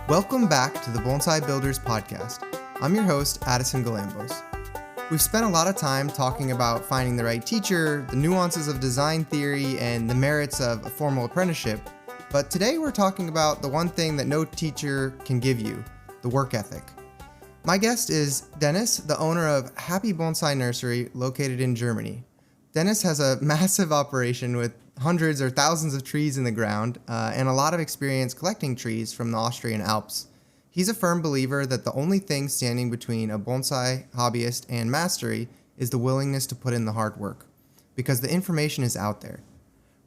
Welcome back to the Bonsai Builders podcast. I'm your host, Addison Galambos. We've spent a lot of time talking about finding the right teacher, the nuances of design theory, and the merits of a formal apprenticeship, but today we're talking about the one thing that no teacher can give you, the work ethic. My guest is Dennis, the owner of Happy Bonsai Nursery located in Germany. Dennis has a massive operation with hundreds or thousands of trees in the ground and a lot of experience collecting trees from the Austrian Alps. He's a firm believer that the only thing standing between a bonsai hobbyist and mastery is the willingness to put in the hard work, because the information is out there.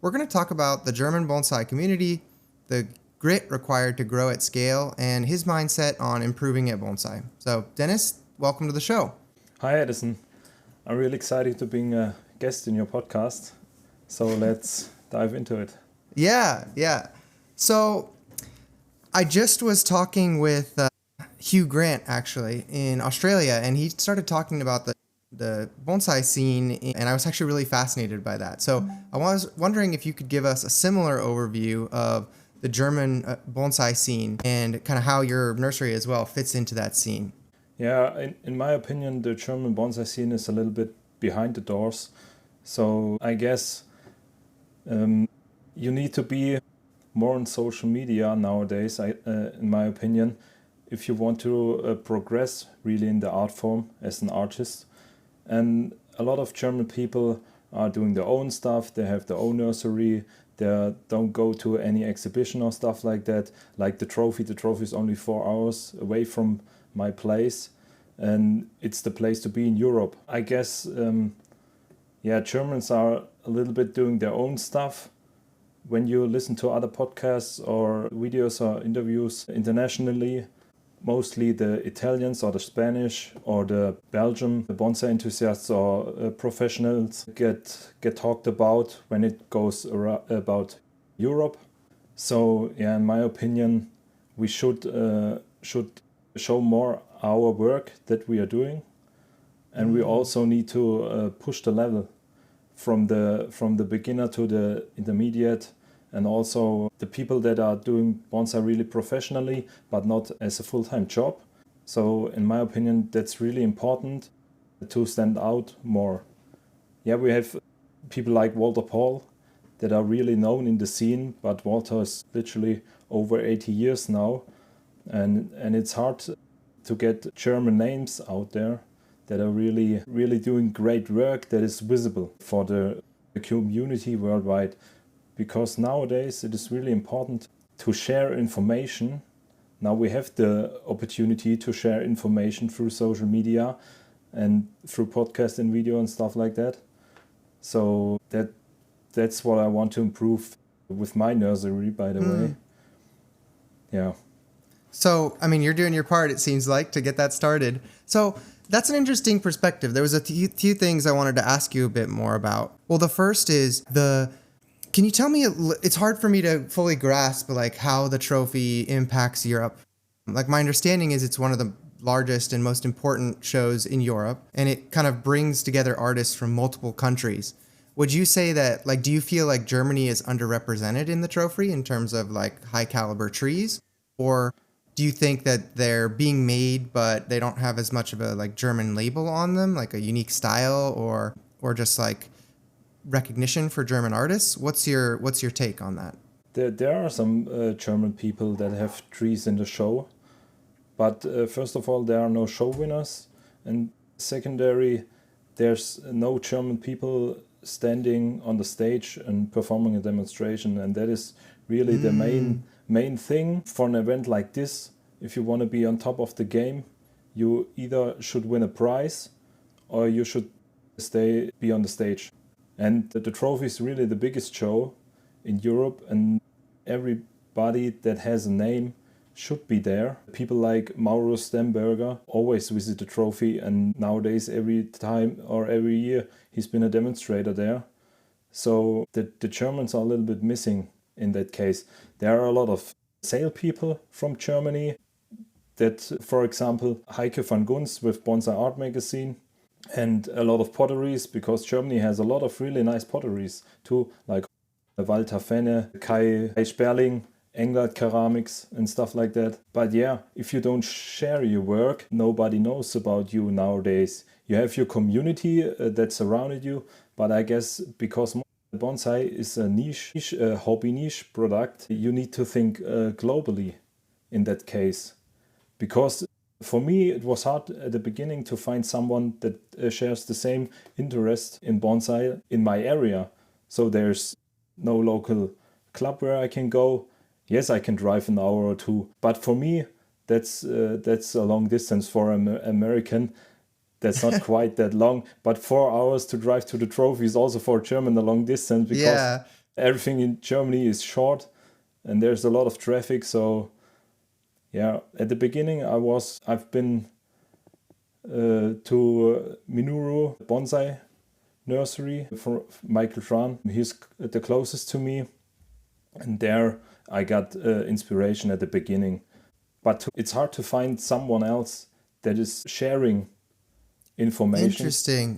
We're going to talk about the German bonsai community, the grit required to grow at scale, and his mindset on improving at bonsai. So, Dennis, welcome to the show. Hi, Addison. I'm really excited to being a guest in your podcast. So let's dive into it. Yeah. So I just was talking with Hugh Grant, actually, in Australia, and he started talking about the bonsai scene, and I was actually really fascinated by that. So I was wondering if you could give us a similar overview of the German bonsai scene and kind of how your nursery as well fits into that scene. Yeah, in my opinion, the German bonsai scene is a little bit behind the doors. So I guess you need to be more on social media nowadays, in my opinion, if you want to progress really in the art form as an artist. And a lot of German people are doing their own stuff. They have their own nursery. They don't go to any exhibition or stuff like that. Like the trophy. The trophy is only 4 hours away from my place. And it's the place to be in Europe. I guess, Germans are a little bit doing their own stuff. When you listen to other podcasts or videos or interviews internationally, mostly the Italians or the Spanish or the Belgian bonsai enthusiasts or professionals get talked about when it goes about Europe. So yeah, in my opinion, we should show more our work that we are doing, and we also need to push the level from the beginner to the intermediate, and also the people that are doing bonsai really professionally, but not as a full-time job. So in my opinion, that's really important to stand out more. Yeah, we have people like Walter Paul that are really known in the scene, but Walter is literally over 80 years now, and it's hard to get German names out there that are really doing great work that is visible for the community worldwide. Because nowadays it is really important to share information. Now we have the opportunity to share information through social media and through podcast and video and stuff like that. So that's what I want to improve with my nursery, by the way. Yeah. So, I mean, you're doing your part, it seems like, to get that started. So that's an interesting perspective. There was a few things I wanted to ask you a bit more about. Well, the first is can you tell me, it's hard for me to fully grasp like how the trophy impacts Europe. Like my understanding is it's one of the largest and most important shows in Europe, and it kind of brings together artists from multiple countries. Would you say that, like, do you feel like Germany is underrepresented in the trophy in terms of like high caliber trees? Or do you think that they're being made, but they don't have as much of a like German label on them, like a unique style or just like recognition for German artists? What's your take on that? There are some German people that have trees in the show, but first of all, there are no show winners, and secondary, there's no German people standing on the stage and performing a demonstration, and that is really the main thing for an event like this. If you want to be on top of the game, you either should win a prize or you should be on the stage. And the trophy is really the biggest show in Europe, and everybody that has a name should be there. People like Mauro Stemberger always visit the trophy, and nowadays every time or every year he's been a demonstrator there. So the Germans are a little bit missing in that case. There are a lot of salespeople from Germany that, for example, Heike van Gunst with Bonsai Art Magazine, and a lot of potteries, because Germany has a lot of really nice potteries too, like Walter Fenne, Kai Sperling, angled ceramics and stuff like that. But yeah, if you don't share your work, nobody knows about you nowadays. You have your community that surrounded you, but I guess because bonsai is a niche, a hobby niche product, you need to think globally in that case. Because for me, it was hard at the beginning to find someone that shares the same interest in bonsai in my area. So there's no local club where I can go. Yes, I can drive an hour or two, but for me, that's a long distance for an American. That's not quite that long, but 4 hours to drive to the trophy is also for German a long distance because Yeah. everything in Germany is short and there's a lot of traffic. So yeah, at the beginning I've been to Minoru Bonsai nursery for Michael Tran. He's the closest to me, and there I got inspiration at the beginning. But it's hard to find someone else that is sharing information.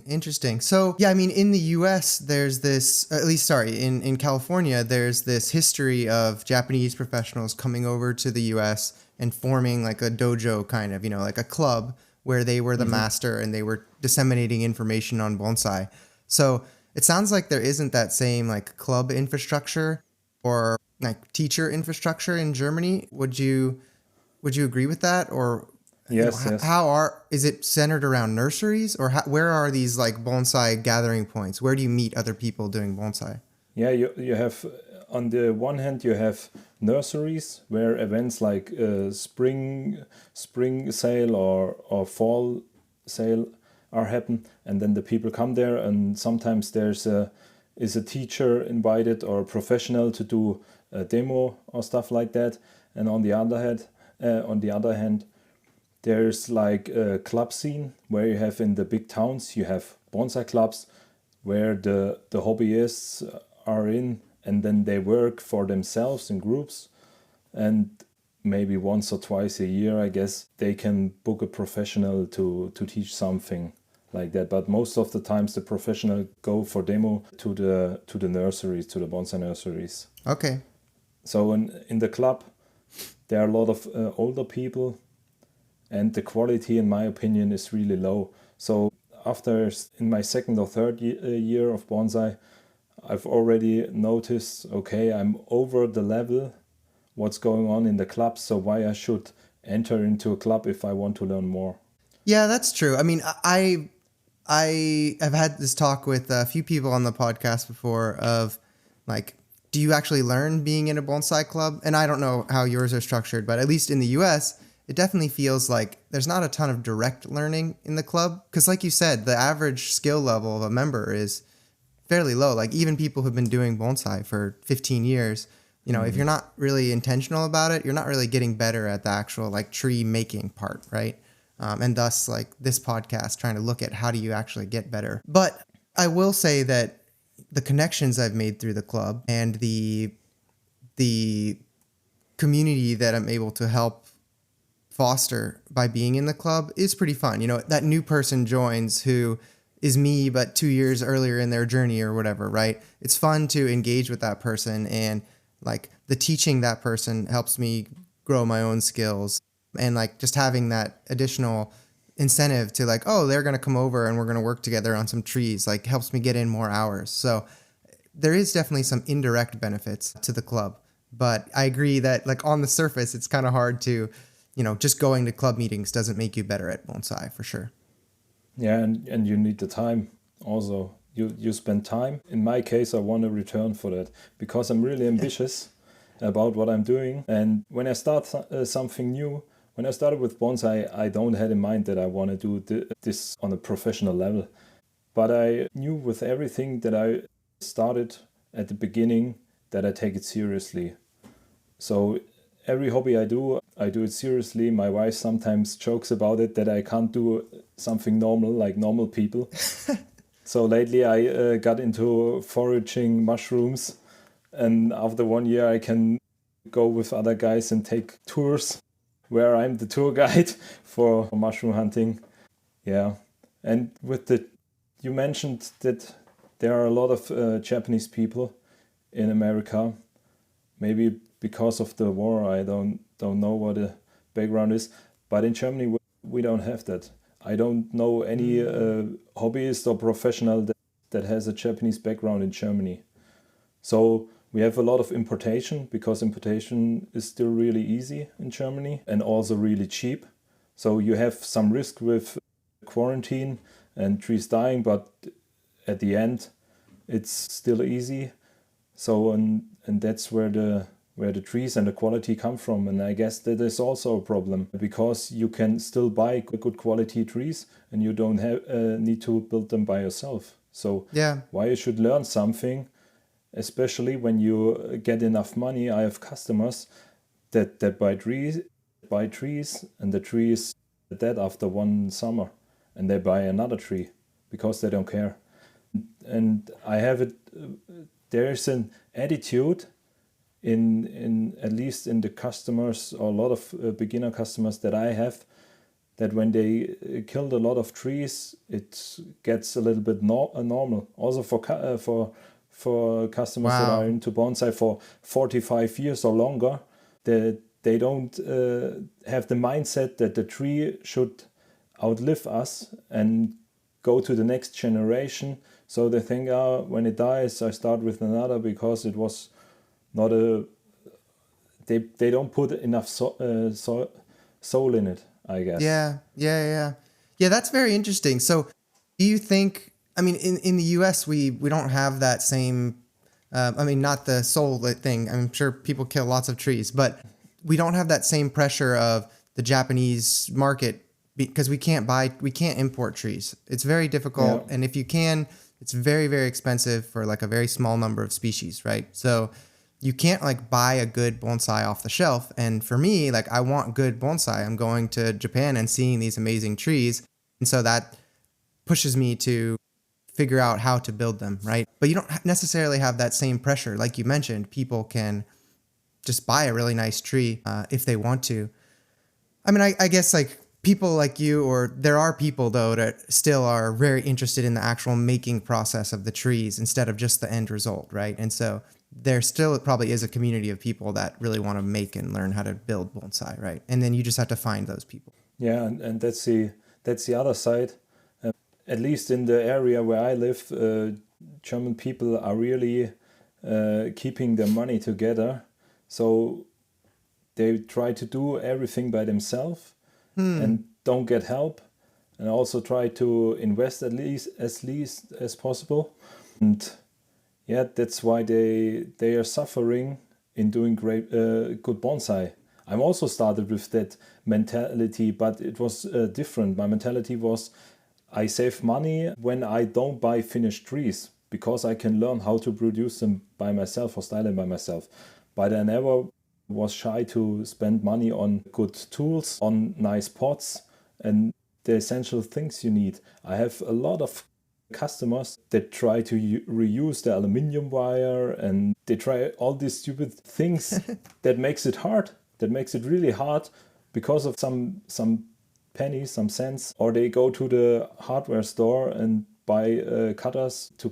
Interesting. So, yeah, I mean, in the US, there's this, at least, sorry, in California, there's this history of Japanese professionals coming over to the US and forming like a dojo kind of, like a club where they were the master and they were disseminating information on bonsai. So it sounds like there isn't that same like club infrastructure or like teacher infrastructure in Germany. Would you agree with that? Or Yes, yes. is it centered around nurseries, or where are these like bonsai gathering points? Where do you meet other people doing bonsai? Yeah, you have, on the one hand, you have nurseries where events like spring sale or fall sale are happen, and then the people come there, and sometimes there's a teacher invited or a professional to do a demo or stuff like that. And on the other hand, there's like a club scene where you have in the big towns, you have bonsai clubs where the hobbyists are in, and then they work for themselves in groups, and maybe once or twice a year, I guess, they can book a professional to teach something like that. But most of the times the professional go for demo to the nurseries, to the bonsai nurseries. Okay. So in the club, there are a lot of older people, and the quality, in my opinion, is really low. So after, in my second or third year of bonsai, I've already noticed, okay, I'm over the level, what's going on in the club, so why I should enter into a club if I want to learn more. Yeah, that's true. I mean, I have had this talk with a few people on the podcast before of like, do you actually learn being in a bonsai club? And I don't know how yours are structured, but at least in the US, it definitely feels like there's not a ton of direct learning in the club. Because like you said, the average skill level of a member is fairly low. Like even people who've been doing bonsai for 15 years, if you're not really intentional about it, you're not really getting better at the actual like tree making part, right? And thus like this podcast trying to look at how do you actually get better. But I will say that the connections I've made through the club and the community that I'm able to help foster by being in the club is pretty fun. That new person joins who is me, but 2 years earlier in their journey or whatever, right? It's fun to engage with that person, and like the teaching that person helps me grow my own skills, and like just having that additional incentive to like, oh, they're going to come over and we're going to work together on some trees, like helps me get in more hours. So there is definitely some indirect benefits to the club, but I agree that like on the surface, it's kind of hard to, just going to club meetings doesn't make you better at bonsai for sure. Yeah, and you need the time also. You spend time. In my case, I want a return for that because I'm really ambitious about what I'm doing. And when I start something new, when I started with bonsai, I don't had in mind that I want to do this on a professional level. But I knew with everything that I started at the beginning that I take it seriously. So every hobby I do it seriously. My wife sometimes jokes about it that I can't do something normal like normal people. So lately I got into foraging mushrooms, and after 1 year I can go with other guys and take tours where I'm the tour guide for mushroom hunting. Yeah, and you mentioned that there are a lot of Japanese people in America. Maybe because of the war. I don't know what the background is, but in Germany we don't have that. I don't know any hobbyist or professional that has a Japanese background in Germany. So we have a lot of importation, because importation is still really easy in Germany and also really cheap. So you have some risk with quarantine and trees dying, but at the end it's still easy. So and that's where the trees and the quality come from. And I guess that is also a problem, because you can still buy good quality trees and you don't have need to build them by yourself. So why you should learn something, especially when you get enough money. I have customers that buy trees, and the tree is dead after one summer, and they buy another tree because they don't care. And I have it. There is an attitude in at least in the customers, or a lot of beginner customers that I have, that when they killed a lot of trees, it gets a little bit normal. Also for customers that are into bonsai for 45 years or longer, that they don't have the mindset that the tree should outlive us and go to the next generation. So they think, when it dies, I start with another, because it was not a... They don't put enough soul in it, I guess. Yeah, that's very interesting. So do you think, I mean, in the US, we don't have that same, not the soul thing. I'm sure people kill lots of trees, but we don't have that same pressure of the Japanese market, because we can't import trees. It's very difficult. Yeah. And if you can, it's very, very expensive for like a very small number of species, right? So you can't like buy a good bonsai off the shelf. And for me, like, I want good bonsai. I'm going to Japan and seeing these amazing trees. And so that pushes me to figure out how to build them, right? But you don't necessarily have that same pressure. Like you mentioned, people can just buy a really nice tree if they want to. I mean, I guess like people like you, or there are people though that still are very interested in the actual making process of the trees instead of just the end result, right? And so there still probably is a community of people that really want to make and learn how to build bonsai, right? And then you just have to find those people. Yeah, and that's the other side. At least in the area where I live, German people are really keeping their money together. So they try to do everything by themselves and don't get help, and also try to invest at least as possible. And yeah, that's why they are suffering in doing good bonsai. I'm also started with that mentality, but it was different. My mentality was, I save money when I don't buy finished trees, because I can learn how to produce them by myself or style them by myself. But I never was shy to spend money on good tools, on nice pots, and the essential things you need. I have a lot of customers that try to reuse the aluminium wire, and they try all these stupid things that makes it hard, that makes it really hard because of some pennies, some cents. Or they go to the hardware store and buy cutters to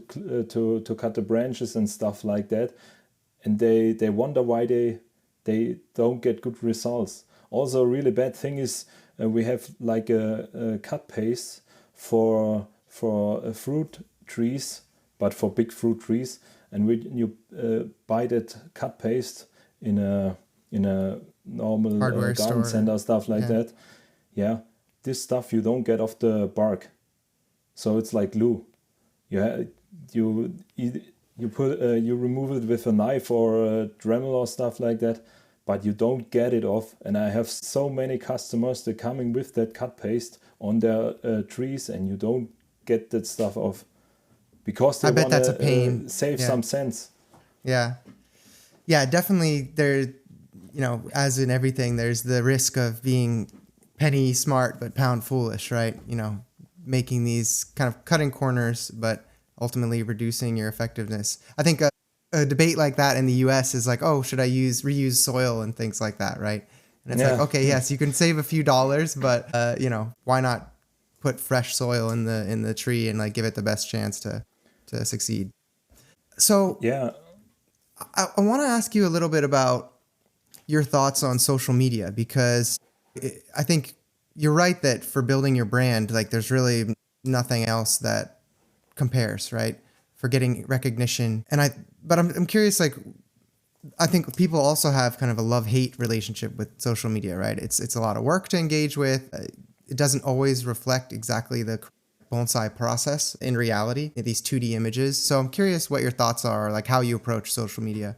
cut the branches and stuff like that, and they wonder why they don't get good results. Also, a really bad thing is we have like a cut paste for fruit trees, but for big fruit trees, and when you buy that cut paste in a normal garden center, stuff like that, this stuff you don't get off the bark, so it's like glue. You remove it with a knife or a Dremel or stuff like that, but you don't get it off. And I have so many customers that coming with that cut paste on their trees, and you don't get that stuff off because they want to save some cents. Yeah, definitely. There, as in everything, there's the risk of being penny smart but pound foolish, right? Making these kind of cutting corners, but ultimately reducing your effectiveness. I think a debate like that in the US is like, oh, should I reuse soil and things like that, right? And it's like, okay, yes, you can save a few dollars, but why not put fresh soil in the tree and like give it the best chance to succeed? So yeah, I want to ask you a little bit about your thoughts on social media, because I think you're right that for building your brand, like there's really nothing else that compares, right? For getting recognition. But I'm curious, like, I think people also have kind of a love-hate relationship with social media, right? It's a lot of work to engage with. It doesn't always reflect exactly the bonsai process in reality, these 2D images. So I'm curious what your thoughts are, like how you approach social media.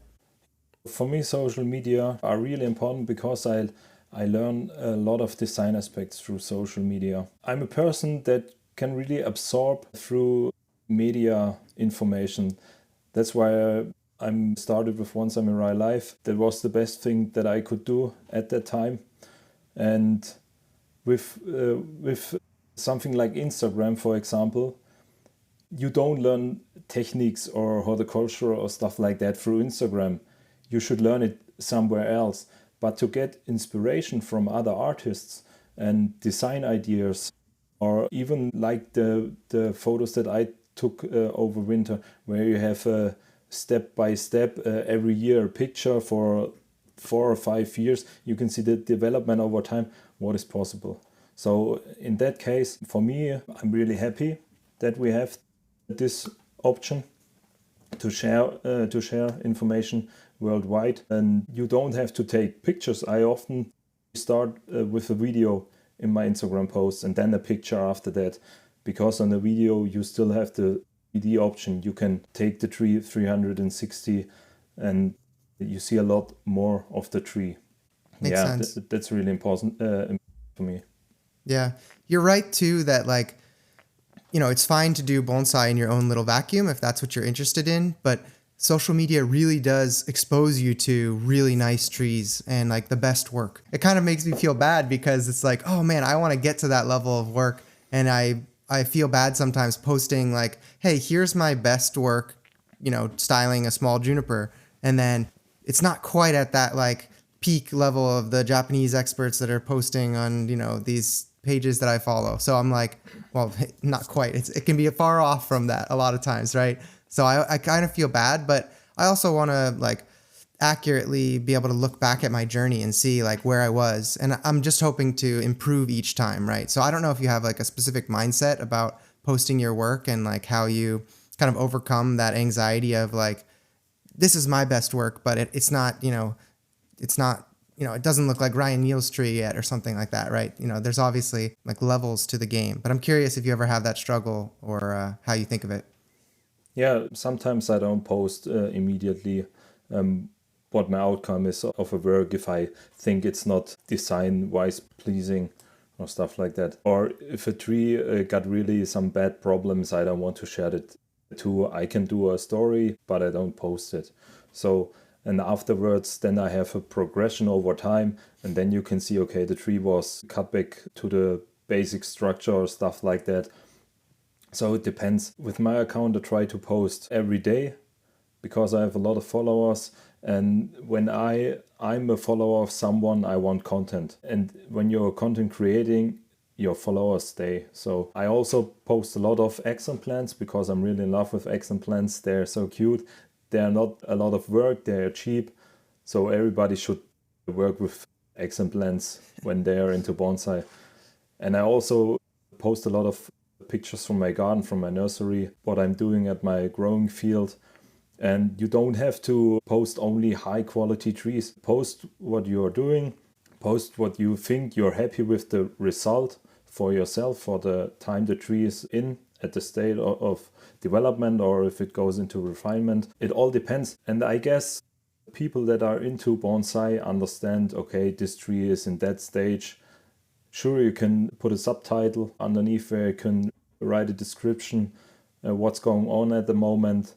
For me, social media are really important because I learn a lot of design aspects through social media. I'm a person that can really absorb through media information. That's why I'm started with Once I'm in Real Life. That was the best thing that I could do at that time. And with something like Instagram, for example, you don't learn techniques or horticulture or stuff like that through Instagram. You should learn it somewhere else. But to get inspiration from other artists and design ideas, or even like the photos that I took over winter, where you have a step by step every year picture for 4 or 5 years, you can see the development over time, what is possible. So in that case, for me, I'm really happy that we have this option to share information worldwide, and you don't have to take pictures. I often start with a video in my Instagram posts and then a picture after that, because on the video you still have the 3D option. You can take the tree 360 and you see a lot more of the tree. Makes sense. That's really important for me. Yeah. You're right too that, like, it's fine to do bonsai in your own little vacuum if that's what you're interested in, but social media really does expose you to really nice trees and like the best work. It kind of makes me feel bad because it's like, oh man, I want to get to that level of work. And I feel bad sometimes posting like, hey, here's my best work, styling a small juniper. And then it's not quite at that like peak level of the Japanese experts that are posting on, these pages that I follow. So I'm like, well, not quite. It can be far off from that a lot of times, right? So I kind of feel bad, but I also want to like accurately be able to look back at my journey and see like where I was. And I'm just hoping to improve each time, right? So I don't know if you have like a specific mindset about posting your work and like how you kind of overcome that anxiety of like, this is my best work, but it's not, it's not, it doesn't look like Ryan Neal's tree yet or something like that, right? There's obviously like levels to the game, but I'm curious if you ever have that struggle or how you think of it. Yeah, sometimes I don't post immediately what my outcome is of a work if I think it's not design-wise pleasing or stuff like that. Or if a tree got really some bad problems, I don't want to share it too. I can do a story, but I don't post it. So, and afterwards, then I have a progression over time, and then you can see, okay, the tree was cut back to the basic structure or stuff like that. So it depends. With my account, I try to post every day because I have a lot of followers. And when I'm a follower of someone, I want content. And when you're content creating, your followers stay. So I also post a lot of accent plants because I'm really in love with accent plants. They're so cute. They're not a lot of work. They're cheap. So everybody should work with accent plants when they're into bonsai. And I also post a lot of pictures from my garden, from my nursery, what I'm doing at my growing field. And you don't have to post only high quality trees. Post what you're doing, post what you think you're happy with the result for yourself, for the time the tree is in at the state of development, or if it goes into refinement. It all depends. And I guess people that are into bonsai understand, okay, this tree is in that stage. Sure, you can put a subtitle underneath where you can write a description, what's going on at the moment.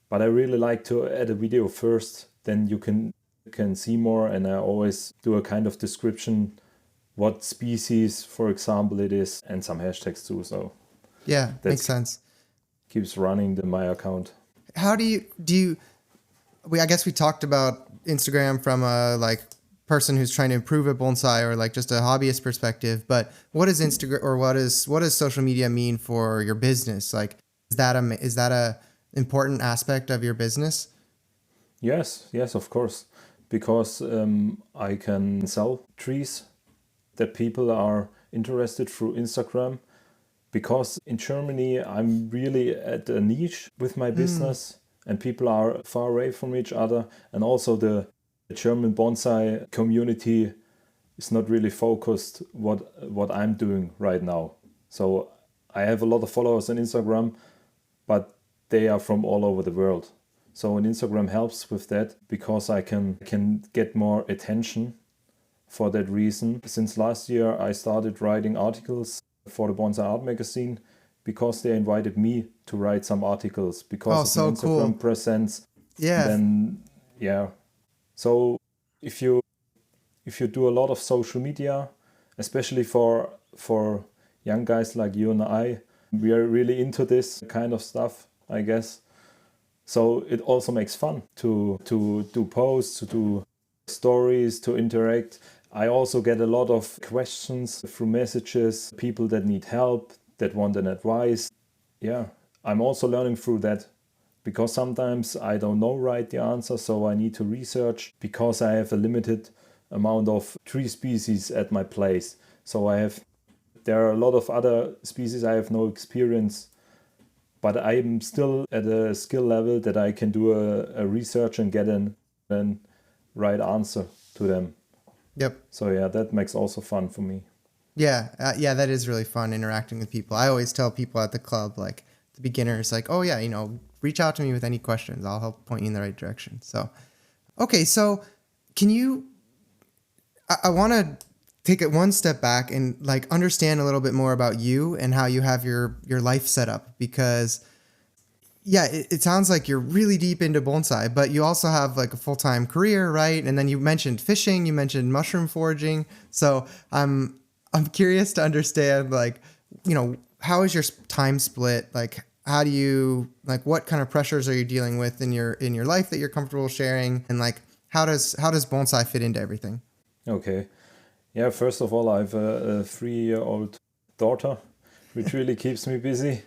But I really like to add a video first, then you can see more, and I always do a kind of description, what species, for example, it is, and some hashtags too. So yeah, makes sense. Keeps running my account. How do you? I guess we talked about Instagram from a like person who's trying to improve at bonsai or like just a hobbyist perspective, but what does Instagram or what does social media mean for your business? Like, is that a important aspect of your business? Yes, of course, because I can sell trees that people are interested through Instagram. Because in Germany, I'm really at a niche with my business, and people are far away from each other. And also the German bonsai community is not really focused what I'm doing right now. So I have a lot of followers on Instagram, but they are from all over the world. So an Instagram helps with that because I can get more attention for that reason. Since last year, I started writing articles for the Bonsai Art magazine because they invited me to write some articles because of my Instagram presence. Yeah. Then, yeah. So if you do a lot of social media, especially for young guys like you and I, we are really into this kind of stuff, I guess. So it also makes fun to do posts, to do stories, to interact. I also get a lot of questions through messages, people that need help, that want an advice. Yeah, I'm also learning through that because sometimes I don't know the answer, so I need to research because I have a limited amount of tree species at my place. So there are a lot of other species I have no experience, but I'm still at a skill level that I can do a research and get a right answer to them. Yep. So yeah, that makes also fun for me. Yeah. That is really fun interacting with people. I always tell people at the club, like the beginners, like, oh yeah, reach out to me with any questions. I'll help point you in the right direction. So, okay. So I want to take it one step back and like understand a little bit more about you and how you have your life set up, because yeah, it sounds like you're really deep into bonsai, but you also have like a full-time career, right? And then you mentioned fishing, you mentioned mushroom foraging. So I'm curious to understand, like, how is your time split? Like, how do you, like, what kind of pressures are you dealing with in your life that you're comfortable sharing? And like, how does bonsai fit into everything? Okay. Yeah, first of all, I have a 3-year-old daughter, which really keeps me busy.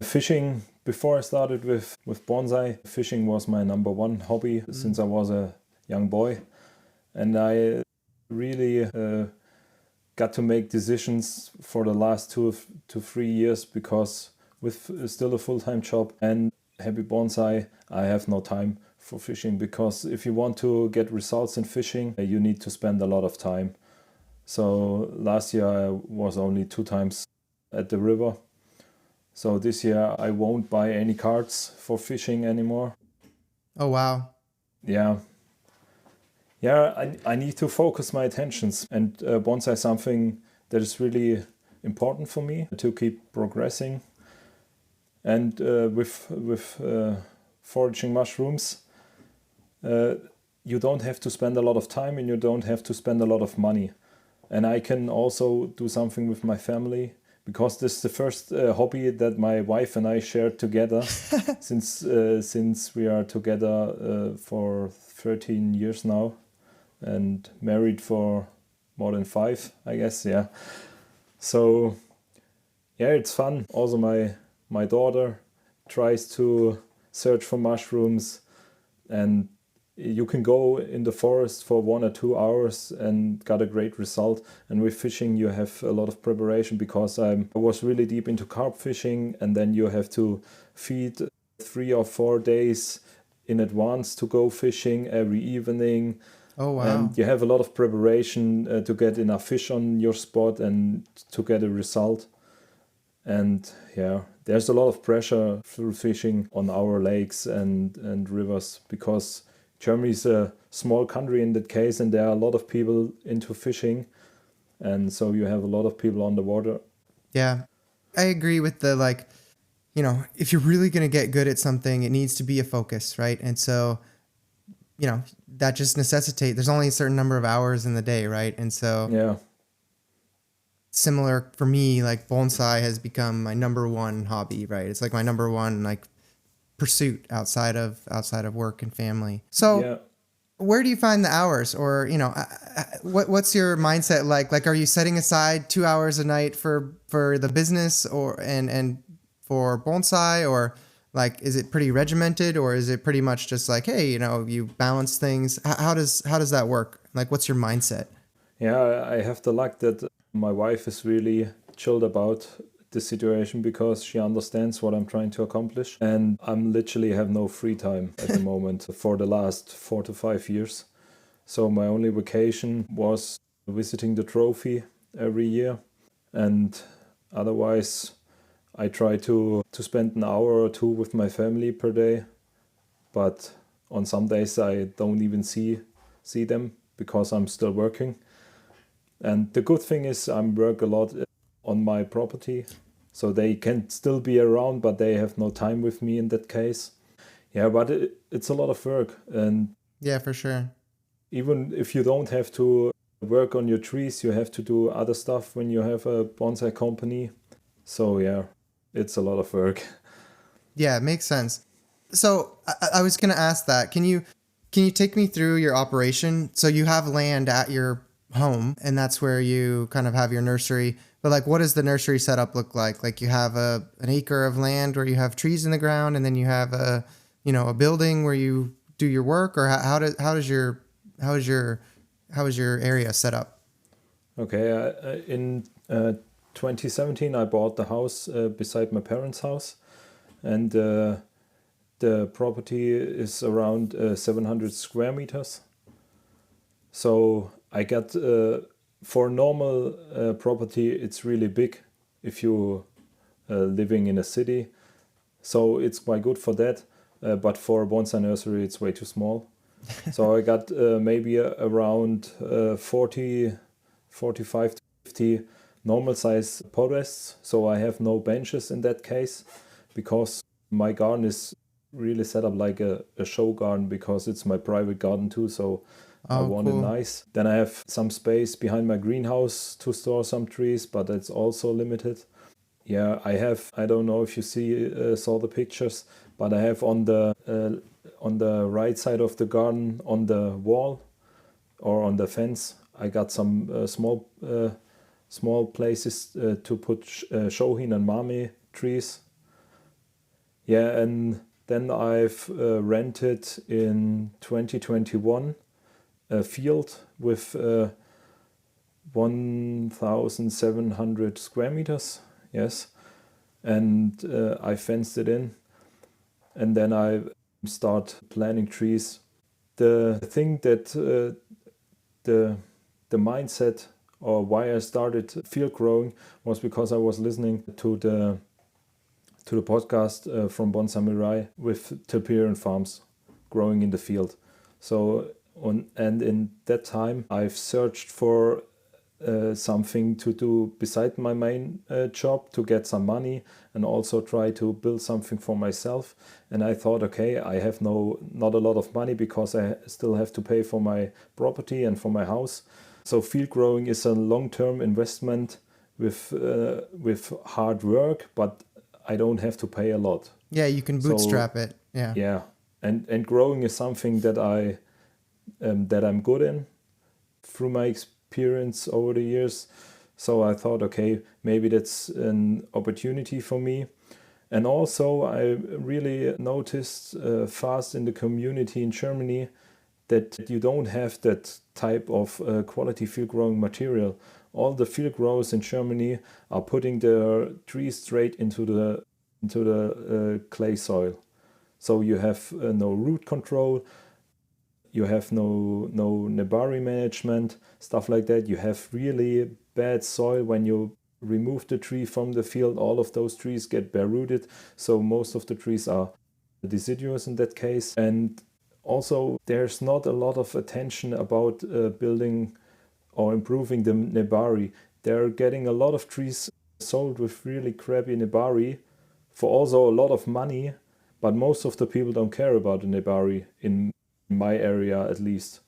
Fishing, before I started with bonsai, fishing was my number one hobby since I was a young boy. And I really got to make decisions for the last 2 to 3 years because with still a full-time job and Happy Bonsai, I have no time for fishing, because if you want to get results in fishing, you need to spend a lot of time. So last year I was only 2 times at the river. So this year I won't buy any cards for fishing anymore. Oh, wow. Yeah. Yeah, I need to focus my attentions, and bonsai is something that is really important for me to keep progressing. And with foraging mushrooms, you don't have to spend a lot of time and you don't have to spend a lot of money. And I can also do something with my family, because this is the first hobby that my wife and I shared together since we are together for 13 years now and married for more than 5, I guess. Yeah. So yeah, it's fun. Also my daughter tries to search for mushrooms, and you can go in the forest for 1 or 2 hours and got a great result. And with fishing, you have a lot of preparation, because I was really deep into carp fishing, and then you have to feed 3 or 4 days in advance to go fishing every evening. Oh, wow. And you have a lot of preparation to get enough fish on your spot and to get a result. And yeah, there's a lot of pressure through fishing on our lakes and rivers, because Germany is a small country in that case, and there are a lot of people into fishing, and so you have a lot of people on the water. Yeah, I agree with the, like, if you're really going to get good at something, it needs to be a focus, right? And so, that just necessitates, there's only a certain number of hours in the day, right? And so yeah, similar for me, like bonsai has become my number one hobby, right? It's like my number one, like, pursuit outside of work and family. So yeah. Where do you find the hours, or, what's your mindset like? Like, are you setting aside 2 hours a night for the business and for bonsai, or Like, is it pretty regimented, or is it pretty much just like, hey, you balance things? How does that work? Like, what's your mindset? Yeah, I have the luck that my wife is really chilled about the situation because she understands what I'm trying to accomplish. And I'm literally have no free time at the moment for the last 4 to 5 years. So my only vacation was visiting the trophy every year. And otherwise, I try to spend an hour or two with my family per day. But on some days, I don't even see them because I'm still working. And the good thing is I work a lot on my property, so they can still be around, but they have no time with me in that case. Yeah, but it's a lot of work. And Yeah, for sure. even if you don't have to work on your trees, you have to do other stuff when you have a bonsai company. So yeah, it's a lot of work. Yeah, it makes sense. So I was going to ask that. Can you take me through your operation? So you have land at your home, and that's where you kind of have your nursery. But like, what does the nursery setup look like? Like, you have an acre of land where you have trees in the ground, and then you have a building where you do your work, or how is your area set up? Okay, in 2017, I bought the house beside my parents' house, and the property is around 700 square meters. So I got for normal property, it's really big if you living in a city. So it's quite good for that. But for a bonsai nursery, it's way too small. So I got maybe around 40, 45 to 50 normal size podrests. So I have no benches in that case because my garden is really set up like a show garden because it's my private garden too. So I Oh, want it cool. nice. Then I have some space behind my greenhouse to store some trees, but that's also limited. Yeah, I don't know if you saw the pictures, but I have on the right side of the garden on the wall or on the fence, I got some small places to put shohin and mame trees. Yeah, and then I've rented in 2021 a field with 1,700 square meters. Yes, and I fenced it in, and then I start planting trees. The thing that the mindset or why I started field growing was because I was listening to the podcast from Bonsai Mirai with Tilperian farms growing in the field. So and in that time I've searched for something to do beside my main job to get some money and also try to build something for myself. And I thought, okay, I have not a lot of money because I still have to pay for my property and for my house. So field growing is a long-term investment with hard work, but I don't have to pay a lot. Yeah, you can So bootstrap it. Yeah. yeah, and growing is something that I'm good in through my experience over the years. So I thought, okay, maybe that's an opportunity for me. And also, I really noticed fast in the community in Germany that you don't have that type of quality field growing material. All the field growers in Germany are putting their trees straight into the clay soil. So you have no root control, you have no nebari management, stuff like that. You have really bad soil when you remove the tree from the field. All of those trees get bare rooted, so most of the trees are deciduous in that case. And also, there's not a lot of attention about building or improving the nebari. They're getting a lot of trees sold with really crappy nebari for also a lot of money, but most of the people don't care about the nebari in my area at least.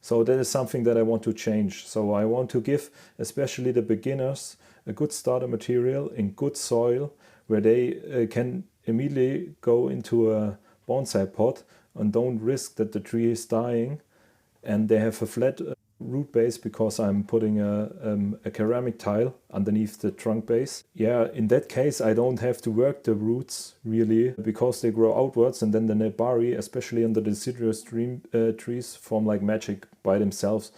So that is something that I want to change. So I want to give especially the beginners a good starter material in good soil where they can immediately go into a bonsai pot and don't risk that the tree is dying, and they have a flat root base because I'm putting a ceramic tile underneath the trunk base. Yeah, in that case, I don't have to work the roots really because they grow outwards, and then the nebari, especially on the deciduous trees, form like magic by themselves.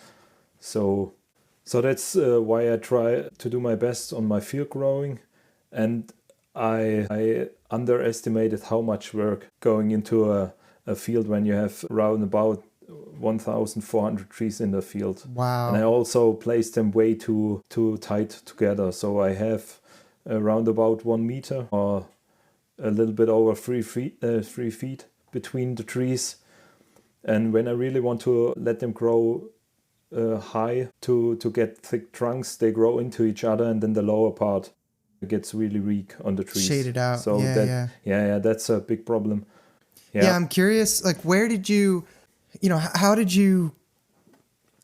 So that's why I try to do my best on my field growing, and I underestimated how much work going into a field when you have around about 1,400 trees in the field. Wow. And I also placed them way too tight together. So I have around about 1 meter or a little bit over 3 feet between the trees. And when I really want to let them grow high to get thick trunks, they grow into each other, and then the lower part gets really weak on the trees. Shaded out. So that's a big problem. Yeah, I'm curious, like, where did you, how did you,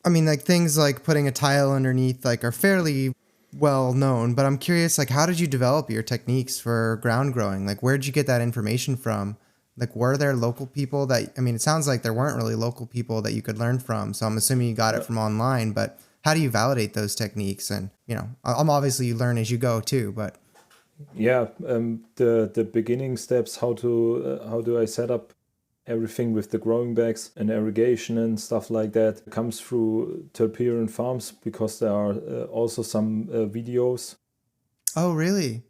I mean, like, things like putting a tile underneath, like, are fairly well known, but I'm curious, like, how did you develop your techniques for ground growing? Like, where did you get that information from? Like, were there local people that, I mean, it sounds like there weren't really local people that you could learn from, so I'm assuming you got it from online, but how do you validate those techniques? And, I'm obviously you learn as you go too, but. Yeah, the beginning steps, how do I set up everything with the growing bags and irrigation and stuff like that, comes through Terperian Farms, because there are also some videos. Oh, really?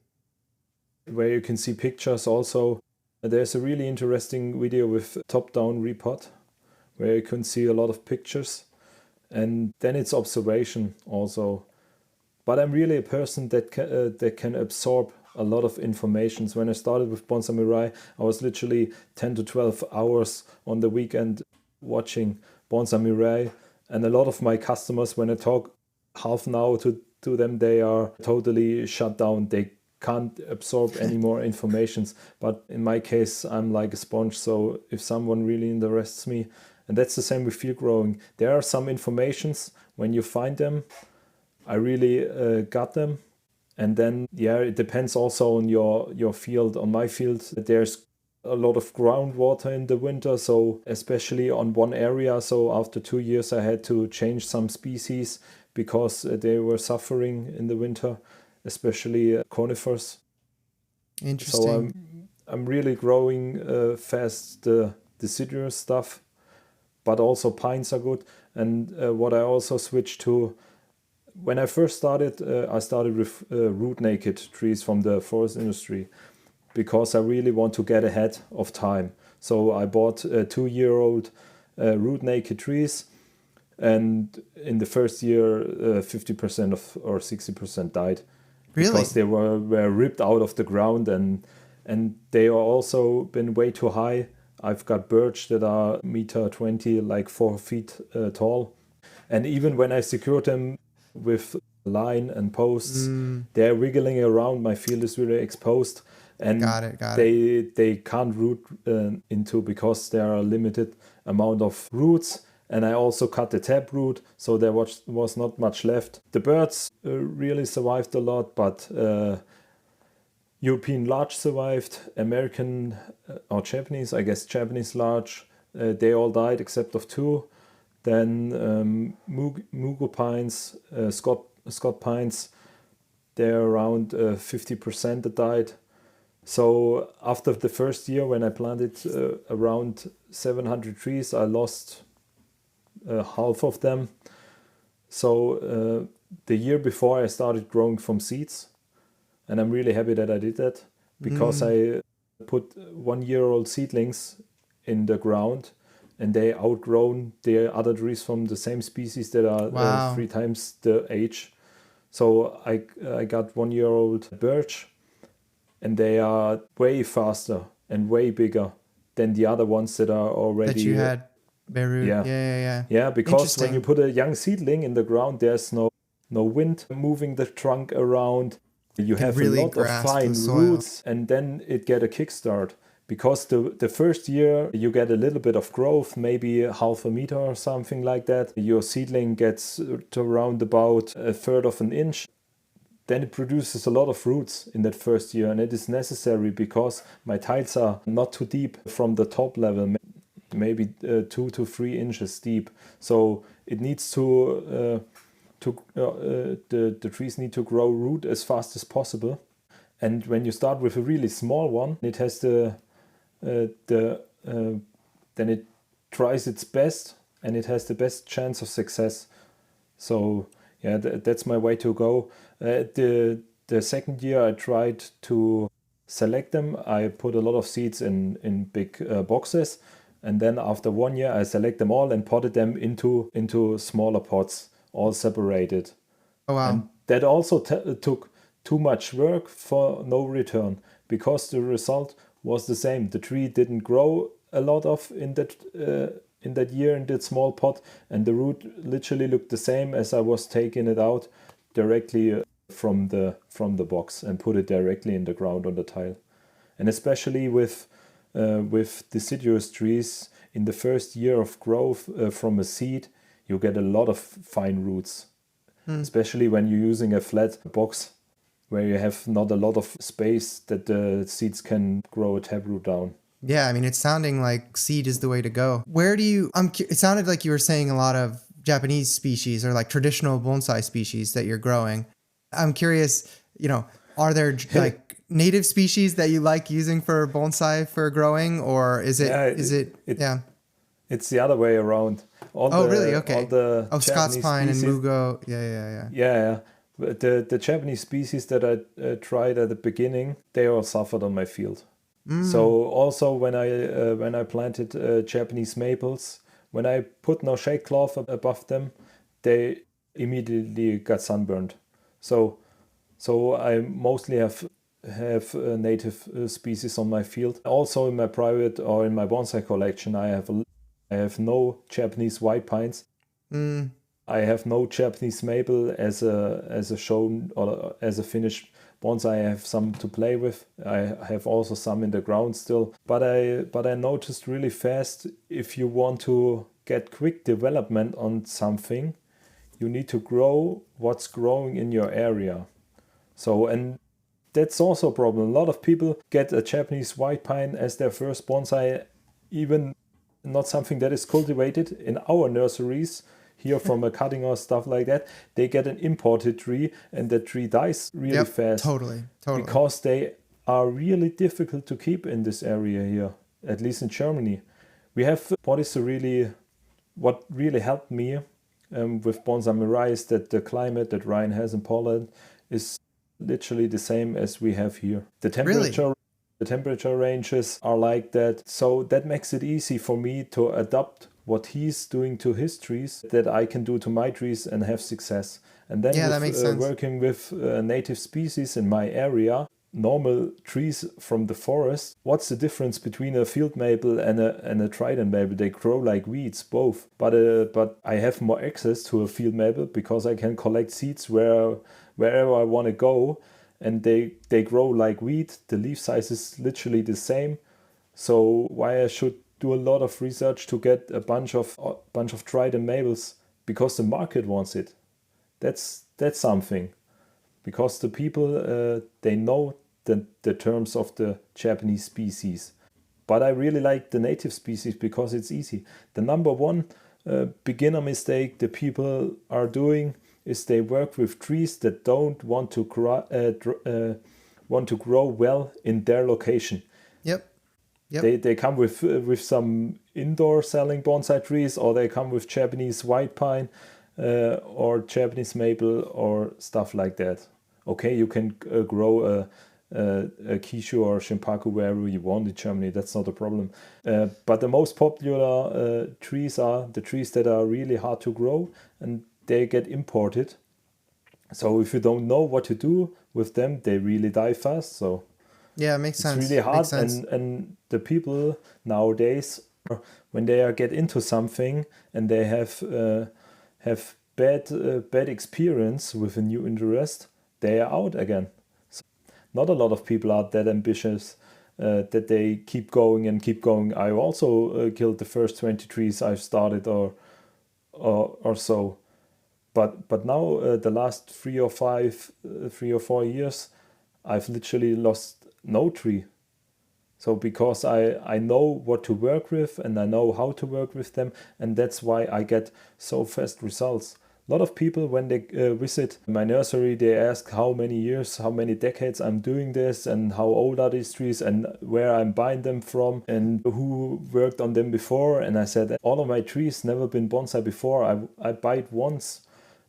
Where you can see pictures also. There's a really interesting video with top-down repot, where you can see a lot of pictures, and then it's observation also. But I'm really a person that can absorb a lot of information. When I started with Bonsai Mirai, I was literally 10 to 12 hours on the weekend watching Bonsai Mirai. And a lot of my customers, when I talk half an hour to them, they are totally shut down. They can't absorb any more informations. But in my case, I'm like a sponge. So if someone really interests me, and that's the same with field growing, there are some informations, when you find them, I really got them. And then, it depends also on your field. On my field, there's a lot of groundwater in the winter, so especially on one area. So after 2 years, I had to change some species because they were suffering in the winter, especially conifers. Interesting. So I'm really growing fast the deciduous stuff, but also pines are good. And what I also switched to, when I first started, I started with root naked trees from the forest industry, because I really want to get ahead of time. So I bought 2-year-old root naked trees, and in the first year, 50% or 60% died. Really? Because they were ripped out of the ground, and they are also been way too high. I've got birch that are 1.20 m, like 4 feet tall. And even when I secured them with line and posts, they're wiggling around. My field is really exposed, and Got it. they can't root into, because there are a limited amount of roots. And I also cut the taproot, so there was not much left. The birds really survived a lot, but European larch survived, American or Japanese, I guess Japanese larch, they all died except of 2. Then Mugo pines, Scott pines, they're around 50% that died. So after the first year, when I planted around 700 trees, I lost half of them. So the year before, I started growing from seeds, and I'm really happy that I did that, because I put 1-year-old seedlings in the ground, and they outgrown the other trees from the same species that are 3 times the age. So I got 1-year-old birch, and they are way faster and way bigger than the other ones that are already... That you had, bareroot. Yeah, because when you put a young seedling in the ground, there's no wind moving the trunk around. You have really a lot of fine roots, and then it get a kickstart. Because the first year you get a little bit of growth, maybe 0.5 meter or something like that. Your seedling gets to around about 1/3 of an inch. Then it produces a lot of roots in that first year, and it is necessary because my tiles are not too deep from the top level. maybe 2 to 3 inches deep. So it needs the trees need to grow root as fast as possible. And when you start with a really small one, it has then it tries its best and it has the best chance of success. So yeah, that's my way to go. The second year I tried to select them. I put a lot of seeds in big boxes, and then after 1 year I select them all and potted them into smaller pots, all separated. Oh wow. And that also took too much work for no return, because the result was the same. The tree didn't grow a lot of in that year in that small pot, and the root literally looked the same as I was taking it out directly from the box and put it directly in the ground on the tile. And especially with deciduous trees, in the first year of growth from a seed, you get a lot of fine roots, especially when you're using a flat box where you have not a lot of space that the seeds can grow a taproot down. Yeah, I mean, it's sounding like seed is the way to go. Where do you, it sounded like you were saying a lot of Japanese species or like traditional bonsai species that you're growing. I'm curious, are there like native species that you like using for bonsai for growing, or is it, yeah. It's the other way around. Really? Okay. Scots Japanese pine species, and mugo. Yeah. Yeah. But the Japanese species that I tried at the beginning, they all suffered on my field. So also when I planted Japanese maples, when I put no shade cloth above them, they immediately got sunburned. So I mostly have native species on my field. Also in my private or in my bonsai collection, I have no Japanese white pines. I have no Japanese maple as a shown or as a finished bonsai. I have some to play with. I have also some in the ground still. But I noticed really fast, if you want to get quick development on something, you need to grow what's growing in your area. So, and that's also a problem. A lot of people get a Japanese white pine as their first bonsai, even not something that is cultivated in our nurseries here from a cutting or stuff like that. They get an imported tree, and the tree dies really fast. Totally. Because they are really difficult to keep in this area here, at least in Germany. We have what really helped me with Bonsai Mirai is that the climate that Ryan has in Poland is literally the same as we have here. The temperature ranges are like that, so that makes it easy for me to adapt what he's doing to his trees that I can do to my trees and have success. And then that makes sense. Working with native species in my area, normal trees from the forest, what's the difference between a field maple and a trident maple? They grow like weeds, both. But I have more access to a field maple because I can collect seeds wherever I want to go, and they grow like wheat. The leaf size is literally the same. So why I should do a lot of research to get a bunch of trident maples? Because the market wants it. That's something. Because the people they know the terms of the Japanese species. But I really like the native species because it's easy. The number one beginner mistake the people are doing is they work with trees that don't want to grow well in their location. Yep. They come with some indoor selling bonsai trees, or they come with Japanese white pine or Japanese maple or stuff like that. Okay, you can grow a Kishu or Shimpaku wherever you want in Germany. That's not a problem. But the most popular trees are the trees that are really hard to grow, and they get imported. So if you don't know what to do with them, they really die fast. So yeah, it makes sense. It's really hard, and the people nowadays, when they get into something and they have bad experience with a new interest, they are out again. So not a lot of people are that ambitious that they keep going and keep going. I also killed the first 20 trees I've started or so. But now the last 3 or 4 years, I've literally lost no tree. So because I know what to work with and I know how to work with them, and that's why I get so fast results. A lot of people, when they visit my nursery, they ask how many years, how many decades I'm doing this, and how old are these trees, and where I'm buying them from, and who worked on them before. And I said, all of my trees never been bonsai before. I buy it once.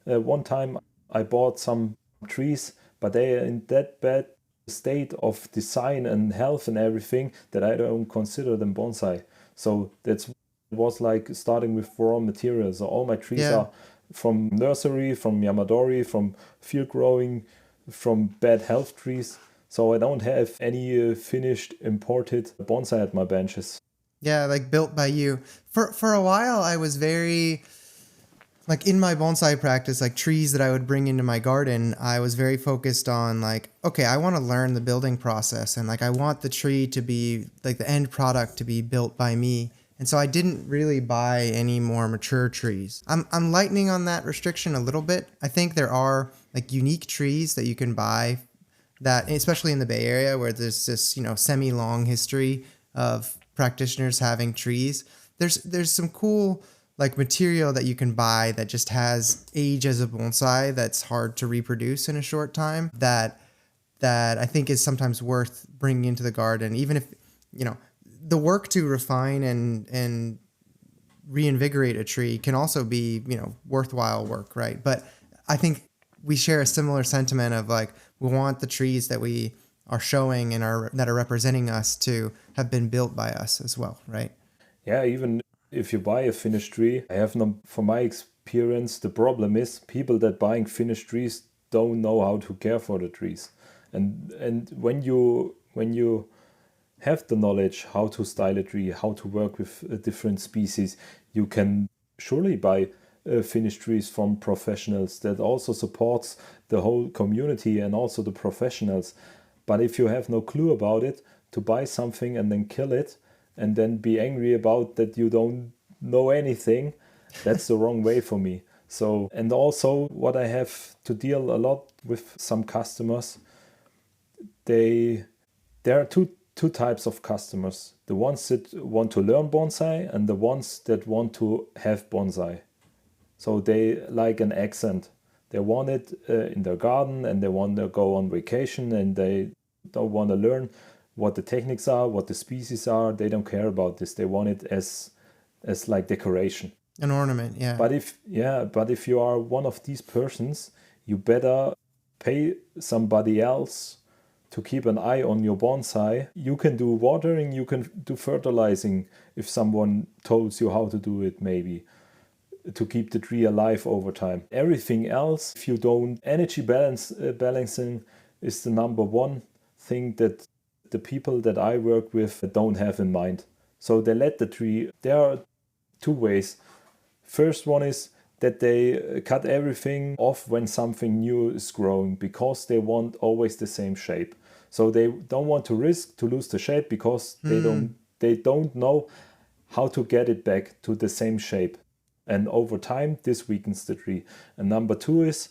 One time I bought some trees, but they are in that bad state of design and health and everything that I don't consider them bonsai. So that was like starting with raw materials. So all my trees Yeah. are from nursery, from Yamadori, from field growing, from bad health trees. So I don't have any finished imported bonsai at my benches. Yeah, like built by you. For a while, I was very, like in my bonsai practice, like trees that I would bring into my garden, I was very focused on like, okay, I want to learn the building process, and like I want the tree to be like the end product to be built by me. And so I didn't really buy any more mature trees. I'm lightening on that restriction a little bit. I think there are like unique trees that you can buy that, especially in the Bay Area where there's this, semi-long history of practitioners having trees. There's some cool like material that you can buy that just has age as a bonsai that's hard to reproduce in a short time that I think is sometimes worth bringing into the garden, even if, the work to refine and reinvigorate a tree can also be, worthwhile work, right? But I think we share a similar sentiment of like, we want the trees that we are showing and that are representing us to have been built by us as well, right? Yeah, even if you buy a finished tree, I have no, from my experience, the problem is people that buying finished trees don't know how to care for the trees. And when you have the knowledge how to style a tree, how to work with different species, you can surely buy finished trees from professionals. That also supports the whole community and also the professionals. But if you have no clue about it, to buy something and then kill it and then be angry about that you don't know anything, that's the wrong way for me. So, and also what I have to deal a lot with some customers, there are two types of customers: the ones that want to learn bonsai and the ones that want to have bonsai. So they like an accent. They want it in their garden, and they want to go on vacation, and they don't want to learn what the techniques are, what the species are. They don't care about this. They want it as like decoration. An ornament, yeah. But if you are one of these persons, you better pay somebody else to keep an eye on your bonsai. You can do watering, you can do fertilizing if someone tells you how to do it, maybe, to keep the tree alive over time. Everything else, if you don't, balancing is the number one thing that the people that I work with don't have in mind. So they let the tree, there are two ways. First one is that they cut everything off when something new is growing because they want always the same shape. So they don't want to risk to lose the shape because they don't know how to get it back to the same shape. And over time, this weakens the tree. And number two is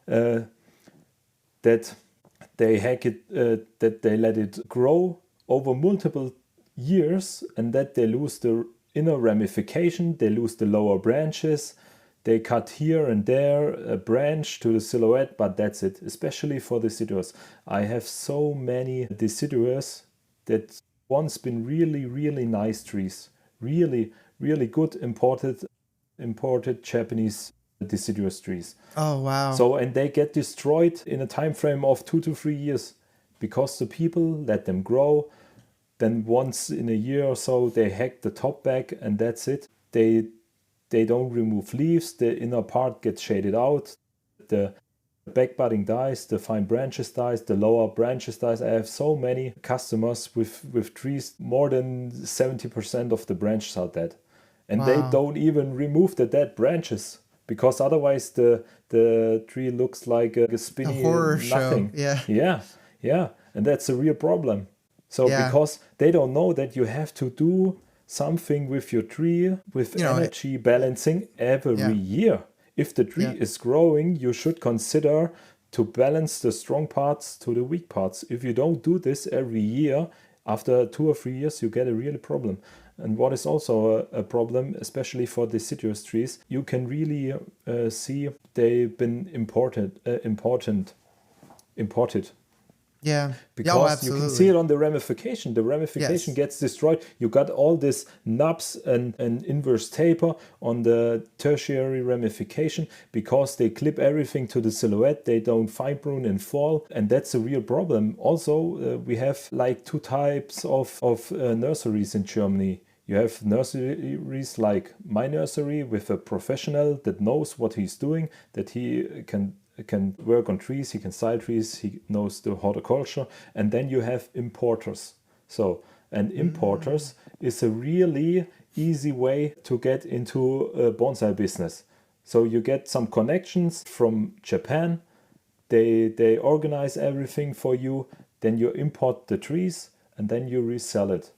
that they hack it, that they let it grow over multiple years, and that they lose the inner ramification, they lose the lower branches. They cut here and there a branch to the silhouette, but that's it, especially for deciduous. I have so many deciduous that once been really, really nice trees, really, really good imported Japanese deciduous trees. Oh, wow. So, and they get destroyed in a time frame of 2 to 3 years because the people let them grow. Then once in a year or so, they hack the top back and that's it. They don't remove leaves. The inner part gets shaded out. The back budding dies. The fine branches dies. The lower branches dies. I have so many customers with trees. More than 70% of the branches are dead. And they don't even remove the dead branches because otherwise the tree looks like a spinny horror nothing. Show. Yeah. And that's a real problem. So because they don't know that you have to do something with your tree, with energy balancing every year. If the tree is growing, you should consider to balance the strong parts to the weak parts. If you don't do this every year, After 2 or 3 years, you get a real problem. And what is also a problem, especially for deciduous trees, you can really see they've been imported. Yeah. Because you can see it on the ramification. The ramification Yes. gets destroyed. You got all this knobs and inverse taper on the tertiary ramification because they clip everything to the silhouette. They don't fine prune in fall. And that's a real problem. Also, we have like two types of nurseries in Germany. You have nurseries like my nursery with a professional that knows what he's doing, that he can work on trees, he can style trees, he knows the horticulture, and then you have importers. And importers is a really easy way to get into a bonsai business. So you get some connections from Japan, they organize everything for you, then you import the trees, and then you resell it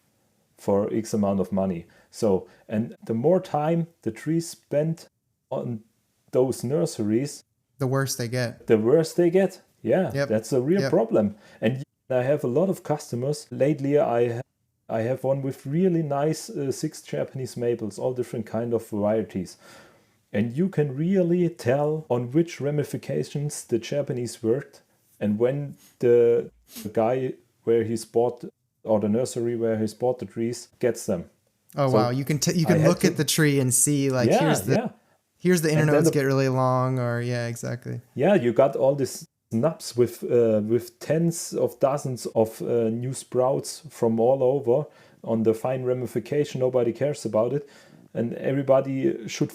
for X amount of money. So, and the more time the trees spent on those nurseries, the worse they get. The worse they get. Yeah, Yep. That's a real problem. And I have a lot of customers. Lately, I have one with really nice 6 Japanese maples, all different kind of varieties. And you can really tell on which ramifications the Japanese worked and when the guy where he's bought, or the nursery where he's bought the trees, gets them. Oh, so wow. You can look at the tree and see like, here's the inner nodes get really long, or exactly. Yeah, you got all these nubs with tens of dozens of new sprouts from all over on the fine ramification. Nobody cares about it, and everybody should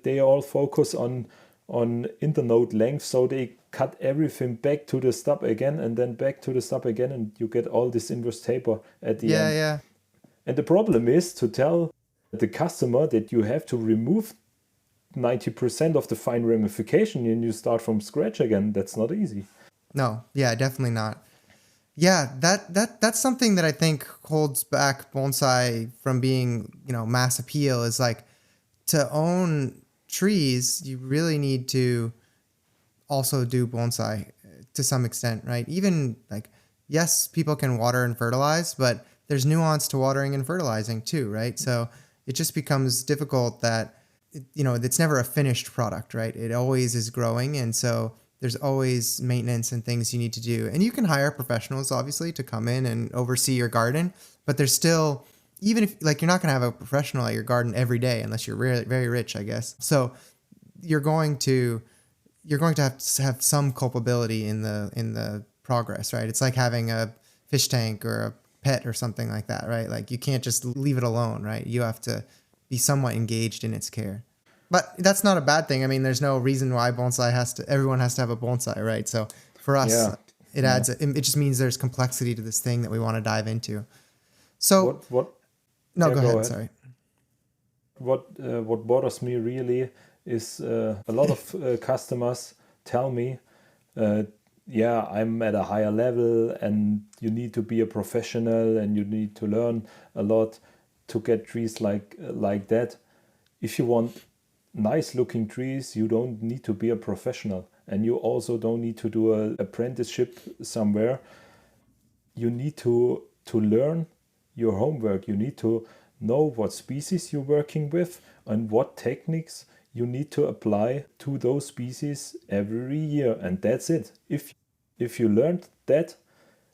they all focus on internode length, so they cut everything back to the stub again and then back to the stub again, and you get all this inverse taper at the end. Yeah. And the problem is to tell the customer that you have to remove 90% of the fine ramification and you start from scratch again. That's not easy. No, definitely not. Yeah, that's something that I think holds back bonsai from being, mass appeal, is like, to own trees, you really need to also do bonsai to some extent, right? Even like, yes, people can water and fertilize, but there's nuance to watering and fertilizing too, right? So it just becomes difficult that, it's never a finished product, right? It always is growing. And so there's always maintenance and things you need to do. And you can hire professionals, obviously, to come in and oversee your garden, but there's still, even if like, you're not going to have a professional at your garden every day unless you're really, very rich, I guess. So you're going to have some culpability in the progress, right? It's like having a fish tank or a pet or something like that, right? Like, you can't just leave it alone, right? You have to be somewhat engaged in its care. But that's not a bad thing. I mean, there's no reason why everyone has to have a bonsai, right? So for us, it just means there's complexity to this thing that we want to dive into. So what? No, go ahead. Sorry. What bothers me really is a lot of customers tell me, I'm at a higher level and you need to be a professional and you need to learn a lot to get trees like that. If you want nice looking trees, you don't need to be a professional, and you also don't need to do an apprenticeship somewhere. You need to learn your homework. You need to know what species you're working with and what techniques you need to apply to those species every year, and that's it. If you learned that,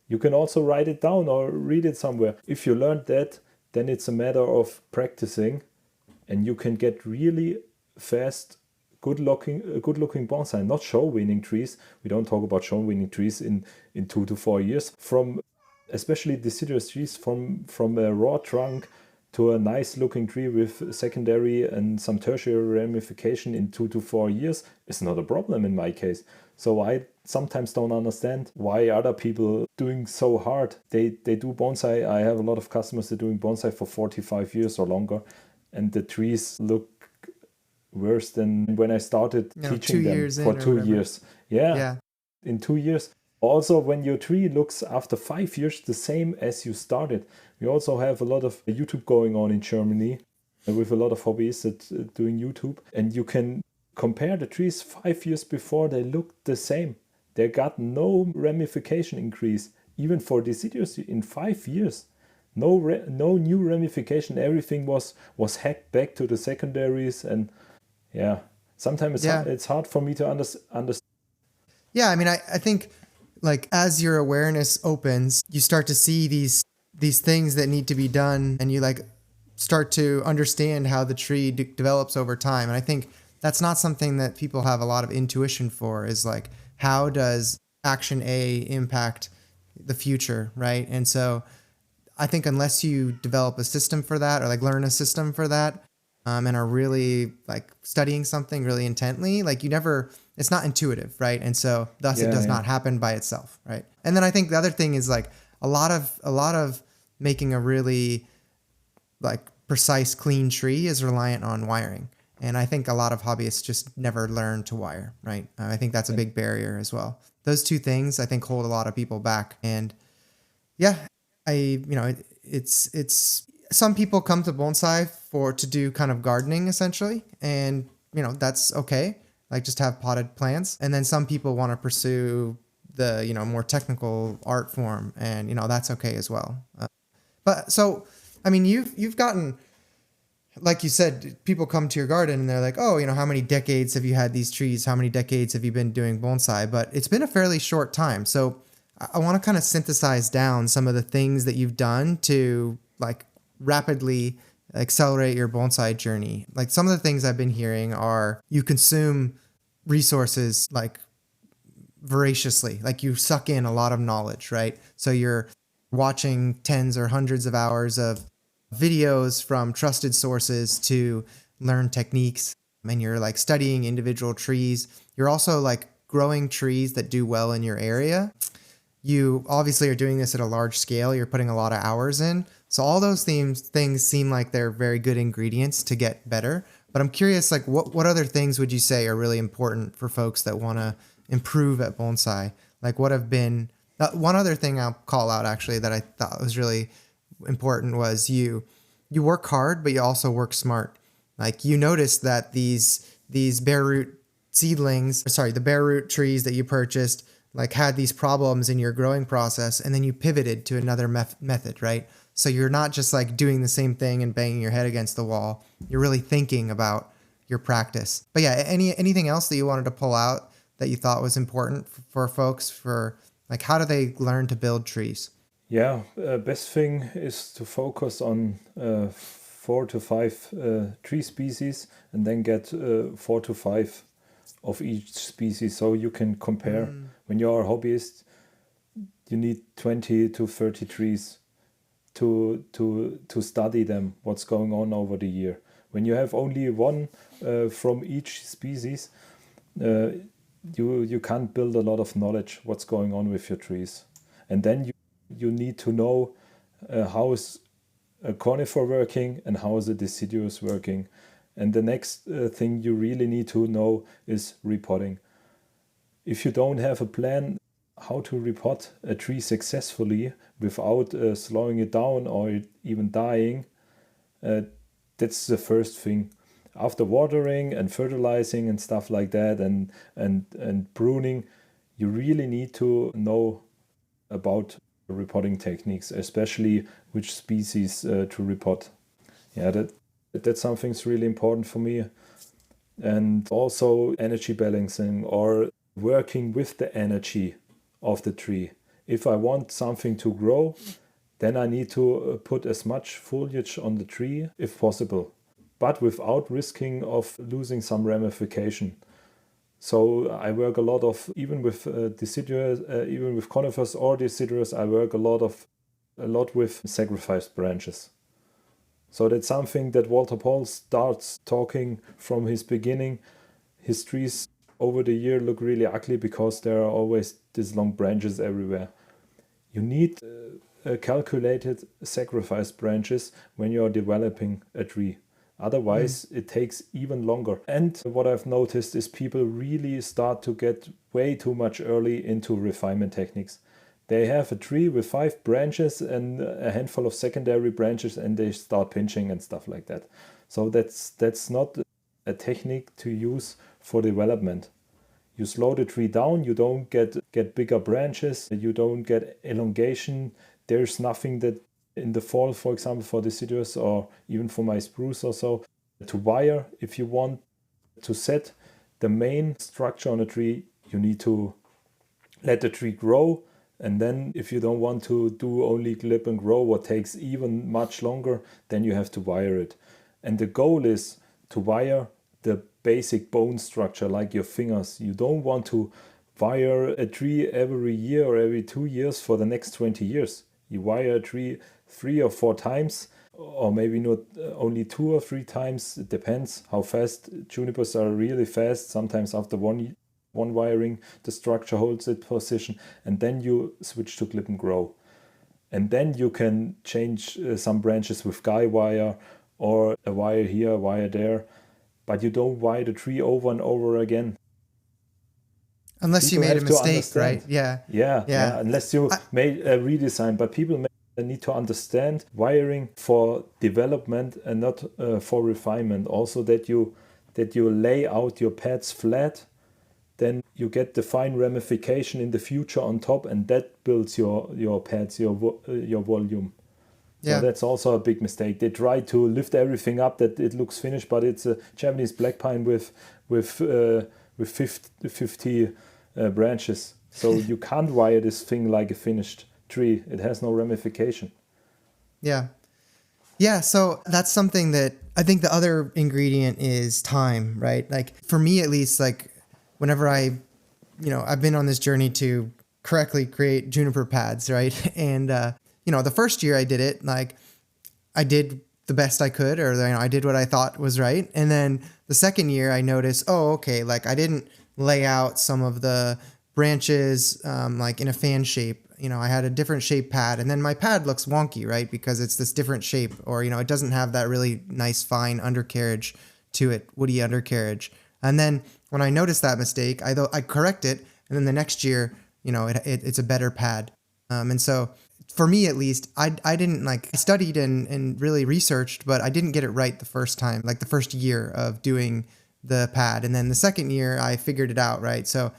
you can also write it down or read it somewhere. If you learned that, then it's a matter of practicing, and you can get really fast, good-looking bonsai, not show-winning trees. We don't talk about show-winning trees in 2 to 4 years. From especially deciduous trees, from a raw trunk to a nice-looking tree with secondary and some tertiary ramification in 2 to 4 years is not a problem in my case. So I sometimes don't understand why other people doing so hard. They do bonsai. I have a lot of customers that are doing bonsai for 45 years or longer, and the trees look worse than when I started teaching them for 2 years. Yeah, in 2 years. Also, when your tree looks after 5 years the same as you started. We also have a lot of YouTube going on in Germany with a lot of hobbyists that doing YouTube, and you can compare the trees 5 years before. They look the same. They got no ramification increase, even for deciduous in 5 years. no new ramification. Everything was hacked back to the secondaries, and yeah, sometimes Yeah. it's hard for me to understand. Yeah, I mean, I think like as your awareness opens, you start to see these things that need to be done, and you like start to understand how the tree develops over time. And I think that's not something that people have a lot of intuition for, is like, how does action A impact the future, right? And so I think unless you develop a system for that, or like learn a system for that, and are really like studying something really intently, like it's not intuitive, right? And so thus it Yeah, does yeah. not happen by itself, right? And then I think the other thing is like a lot of making a really like precise, clean tree is reliant on wiring. And I think a lot of hobbyists just never learn to wire, right? I think that's a big barrier as well. Those two things I think hold a lot of people back. And yeah, it's some people come to bonsai to do kind of gardening essentially, and that's okay. Like just have potted plants, and then some people want to pursue the more technical art form, and that's okay as well. But so, I mean, you've gotten, like you said, people come to your garden and they're like, oh, how many decades have you had these trees? How many decades have you been doing bonsai? But it's been a fairly short time. So I want to kind of synthesize down some of the things that you've done to like rapidly accelerate your bonsai journey. Like some of the things I've been hearing are you consume resources like voraciously, like you suck in a lot of knowledge, right? So you're watching tens or hundreds of hours of videos from trusted sources to learn techniques, and you're like studying individual trees. You're also like growing trees that do well in your area. You obviously are doing this at a large scale. You're putting a lot of hours in. So all those things seem like they're very good ingredients to get better. But I'm curious, like what other things would you say are really important for folks that want to improve at bonsai? Like what have been one other thing I'll call out actually that I thought was really important was you work hard, but you also work smart. Like you noticed that these bareroot the bareroot trees that you purchased like had these problems in your growing process, and then you pivoted to another method, right? So you're not just like doing the same thing and banging your head against the wall. You're really thinking about your practice. But yeah, anything else that you wanted to pull out that you thought was important for folks, for like how do they learn to build trees? Yeah, best thing is to focus on 4 to 5 tree species, and then get 4 to 5 of each species, so you can compare. When you're a hobbyist, you need 20 to 30 trees to study them, what's going on over the year. When you have only one from each species, you can't build a lot of knowledge what's going on with your trees. And then you need to know how is a conifer working and how is a deciduous working. And the next thing you really need to know is repotting. If you don't have a plan how to repot a tree successfully without slowing it down or it even dying, that's the first thing. After watering and fertilizing and stuff like that, and pruning, you really need to know about repotting techniques, especially which species to repot. Yeah, that's something's really important for me. And also energy balancing, or working with the energy of the tree. If I want something to grow, then I need to put as much foliage on the tree if possible, but without risking of losing some ramification. So I work a lot of, even with deciduous, even with conifers or deciduous, I work a lot with sacrificed branches. So that's something that Walter Paul starts talking from his beginning. His trees over the year look really ugly because there are always these long branches everywhere. You need calculated sacrificed branches when you are developing a tree. Otherwise, it takes even longer. And what I've noticed is people really start to get way too much early into refinement techniques. They have a tree with 5 branches and a handful of secondary branches, and they start pinching and stuff like that. So that's not a technique to use for development. You slow the tree down, you don't get bigger branches, you don't get elongation. There's nothing in the fall, for example, for deciduous or even for my spruce or so, to wire. If you want to set the main structure on a tree, you need to let the tree grow. And then if you don't want to do only clip and grow, what takes even much longer, then you have to wire it. And the goal is to wire the basic bone structure, like your fingers. You don't want to wire a tree every year or every 2 years for the next 20 years. You wire a tree 3 or 4 times, or maybe not only 2 or 3 times. It depends how fast. Junipers are really fast. Sometimes after one wiring, the structure holds its position, and then you switch to clip and grow. And then you can change some branches with guy wire, or a wire here, a wire there, but you don't wire the tree over and over again. Unless People you made a have to mistake, understand. right? Yeah. Yeah. Unless you made a redesign, but people need to understand wiring for development and not for refinement. Also that you lay out your pads flat, then you get the fine ramification in the future on top, and that builds your pads, your volume. Yeah. So that's also a big mistake. They try to lift everything up that it looks finished, but it's a Japanese black pine with 50 branches. So you can't wire this thing like a finished tree. It has no ramification. Yeah. Yeah. So that's something that I think the other ingredient is time, right? Like for me, at least, like whenever I've been on this journey to correctly create juniper pads, right? And, the first year I did it, like I did the best I could, or, I did what I thought was right. And then the second year I noticed, like I didn't lay out some of the branches, like in a fan shape. I had a different shape pad, and then my pad looks wonky, right? Because it's this different shape, or, it doesn't have that really nice, fine undercarriage to it, woody undercarriage. And then when I noticed that mistake, I correct it. And then the next year, it's a better pad. And so for me, at least, I didn't I studied and really researched, but I didn't get it right the first time, like the first year of doing the pad. And then the second year I figured it out. Right. So,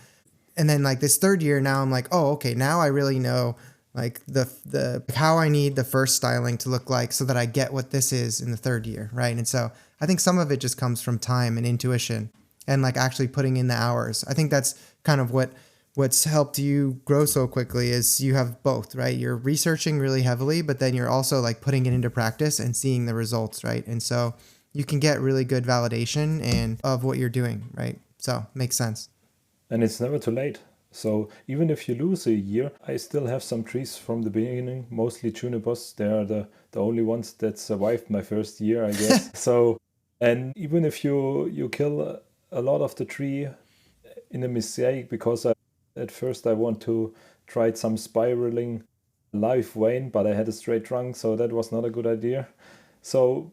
and then like this third year, now I'm like, oh, okay, now I really know like the how I need the first styling to look like, so that I get what this is in the third year. Right. And so I think some of it just comes from time and intuition, and like actually putting in the hours. I think that's kind of what's helped you grow so quickly, is you have both, right? You're researching really heavily, but then you're also like putting it into practice and seeing the results, right? And so you can get really good validation and of what you're doing, right? So makes sense. And it's never too late. So even if you lose a year, I still have some trees from the beginning, mostly junipers. They are the only ones that survived my first year, I guess. So, and even if you kill a lot of the tree in a mistake, because at first I want to try some spiraling live vein, but I had a straight trunk, so that was not a good idea. So,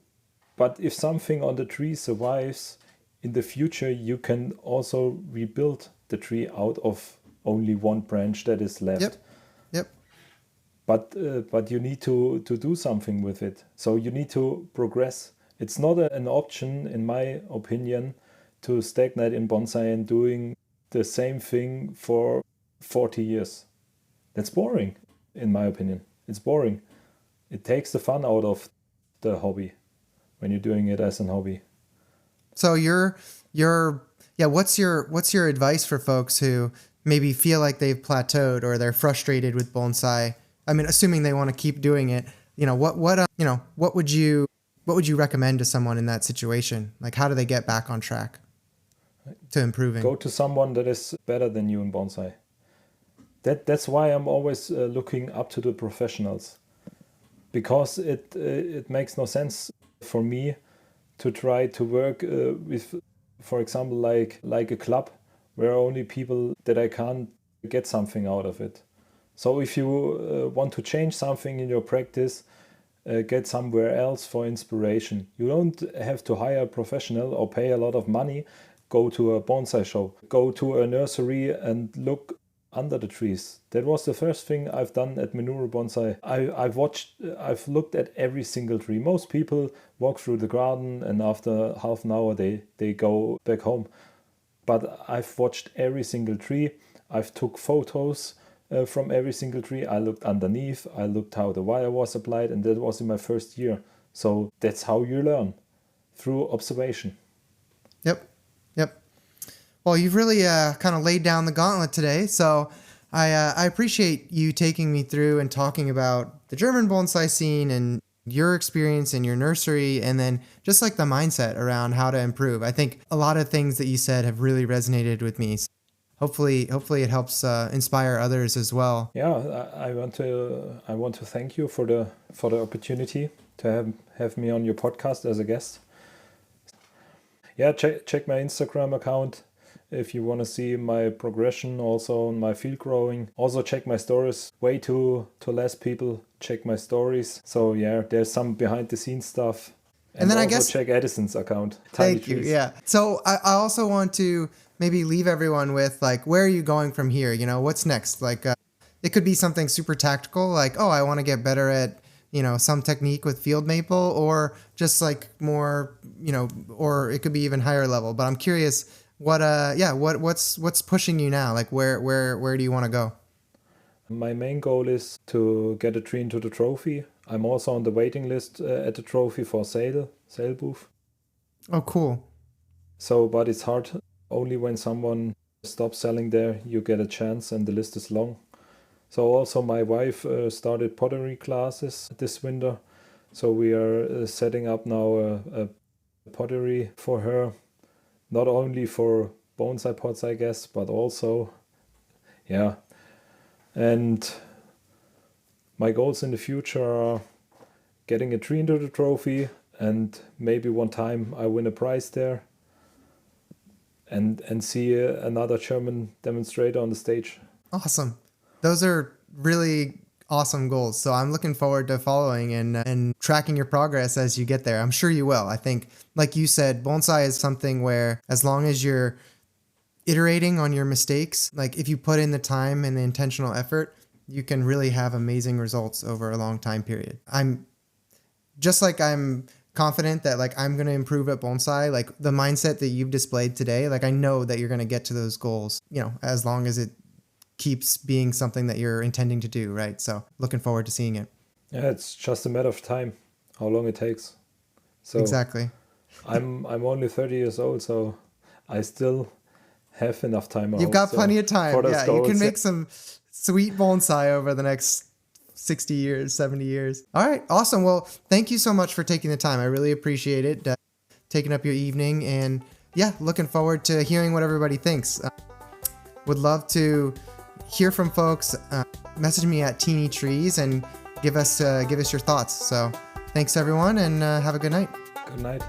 but if something on the tree survives, in the future you can also rebuild the tree out of only one branch that is left. Yep. But you need to do something with it. So you need to progress. It's not an option, in my opinion, to stagnate in bonsai and doing the same thing for 40 years. That's boring, in my opinion. It's boring. It takes the fun out of the hobby when you're doing it as a hobby. So what's your advice for folks who maybe feel like they've plateaued, or they're frustrated with bonsai? I mean, assuming they want to keep doing it, what would you recommend to someone in that situation? Like, how do they get back on track to improving? Go to someone that is better than you in bonsai. That's why I'm always looking up to the professionals, because it makes no sense for me to try to work with, for example, like a club where only people that I can't get something out of it. So if you want to change something in your practice, get somewhere else for inspiration. You don't have to hire a professional or pay a lot of money. Go to a bonsai show, go to a nursery and look under the trees. That was the first thing I've done at Minoru Bonsai. I've looked at every single tree. Most people walk through the garden and after half an hour they go back home. But I've watched every single tree. I've took photos from every single tree. I looked underneath, I looked how the wire was applied, and that was in my first year. So that's how you learn, through observation. Yep. Well, you've really kind of laid down the gauntlet today. So I appreciate you taking me through and talking about the German bonsai scene and your experience in your nursery, and then just like the mindset around how to improve. I think a lot of things that you said have really resonated with me. So hopefully it helps inspire others as well. Yeah, I want to thank you for the opportunity to have me on your podcast as a guest. Yeah, check my Instagram account if you want to see my progression also on my field growing. Also check my stories. Way too less people check my stories. So yeah, there's some behind the scenes stuff. And then also I guess check Addison's account. Thank you. Yeah. So I also want to maybe leave everyone with like, where are you going from here? You know, what's next? Like it could be something super tactical, like, oh, I want to get better at, you know, some technique with field maple, or just like more, you know, or it could be even higher level. But I'm curious, what's pushing you now? Like where do you want to go? My main goal is to get a tree into the trophy. I'm also on the waiting list at the trophy for sale booth. Oh, cool. So, but it's hard. Only when someone stops selling there, you get a chance, and the list is long. So also my wife started pottery classes this winter. So we are setting up now a pottery for her. Not only for bonsai pots, I guess, but also, yeah. And my goals in the future are getting a tree into the trophy, and maybe one time I win a prize there, and see another German demonstrator on the stage. Awesome. Those are really awesome goals. So I'm looking forward to following and tracking your progress as you get there. I'm sure you will. I think, like you said, bonsai is something where as long as you're iterating on your mistakes, like if you put in the time and the intentional effort, you can really have amazing results over a long time period. I'm confident that like I'm going to improve at bonsai, like the mindset that you've displayed today, like I know that you're going to get to those goals, you know, as long as it keeps being something that you're intending to do, right? So looking forward to seeing it. Yeah, it's just a matter of time, how long it takes. So exactly. I'm only 30 years old, so I still have enough time. You've got plenty of time. Yeah, goals. You can make some sweet bonsai over the next 60 years, 70 years. All right, awesome. Well, thank you so much for taking the time. I really appreciate it, taking up your evening, and yeah, looking forward to hearing what everybody thinks. Would love to hear from folks. Message me at Teeny Trees and give us your thoughts. So thanks everyone, and have a good night. Good night.